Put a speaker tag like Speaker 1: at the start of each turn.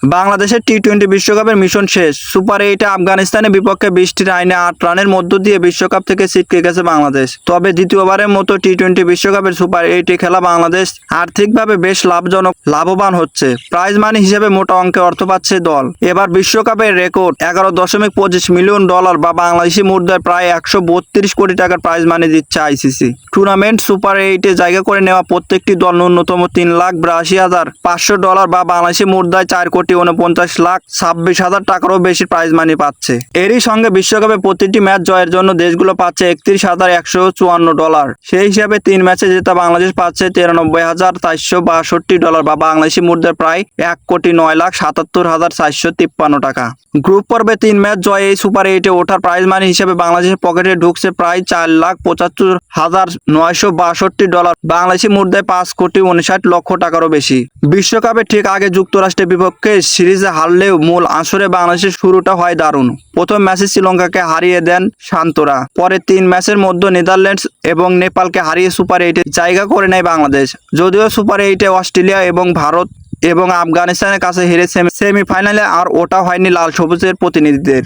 Speaker 1: বাংলাদেশের টি-20 বিশ্বকাপের মিশন শেষ। সুপার 8-এ আফগানিস্তানের বিপক্ষে 20 রানে 8 রানের মধ্য দিয়ে বিশ্বকাপ থেকে ছিটকে গেছে বাংলাদেশ। তবে দ্বিতীয়বারের মতো টি-20 বিশ্বকাপের সুপার 8-এ খেলা বাংলাদেশ আর্থিকভাবে বেশ লাভবান হচ্ছে। প্রাইজ মানি হিসেবে মোটা অঙ্কের অর্থ পাচ্ছে দল। এবার বিশ্বকাপের রেকর্ড $11.25 মিলিয়ন বা বাংলাদেশি মুদ্রায় প্রায় 132 কোটি টাকার প্রাইজ মানি দিচ্ছে আইসিসি। টুর্নামেন্ট সুপার 8-এ জায়গা করে নেওয়া প্রত্যেকটি দল ন্যূনতম $3,82,500 বা বাংলাদেশি মুদ্রায় 4,49,26,000 টাকারও বেশি প্রাইজ মানি পাচ্ছে। এরই সঙ্গে বিশ্বকাপে প্রতিটি ম্যাচ জয়ের জন্য দেশগুলো পাচ্ছে $31,154। সেই হিসাবে 3 ম্যাচে জেতা বাংলাদেশ পাচ্ছে $93,462 বা বাংলাদেশি মুদ্রায় প্রায় 1,09,77,453 টাকা। গ্রুপ পর্বে 3 ম্যাচ জয়ে এই সুপার 8-এ ওঠার প্রাইজ মানি হিসেবে বাংলাদেশের পকেটে ঢুকছে প্রায় $4,75,962, বাংলাদেশি মুদ্রায় 5,59,00,000 টাকারও বেশি। বিশ্বকাপে ঠিক আগে যুক্তরাষ্ট্রের বিপক্ষে সিরিজে হারলেও মূল আসরে বাংলাদেশের শুরুটা হয় দারুণ। প্রথম ম্যাচে শ্রীলঙ্কাকে হারিয়ে দেন শান্তরা। পরে 3 ম্যাচের মধ্যে নেদারল্যান্ডস এবং নেপালকে হারিয়ে সুপার 8-এ জায়গা করে নেয় বাংলাদেশ। যদিও সুপার 8-এ অস্ট্রেলিয়া এবং ভারত এবং আফগানিস্তানের কাছে হেরে সেমিফাইনালে আর ওঠা হয়নি লাল সবুজের প্রতিনিধিদের।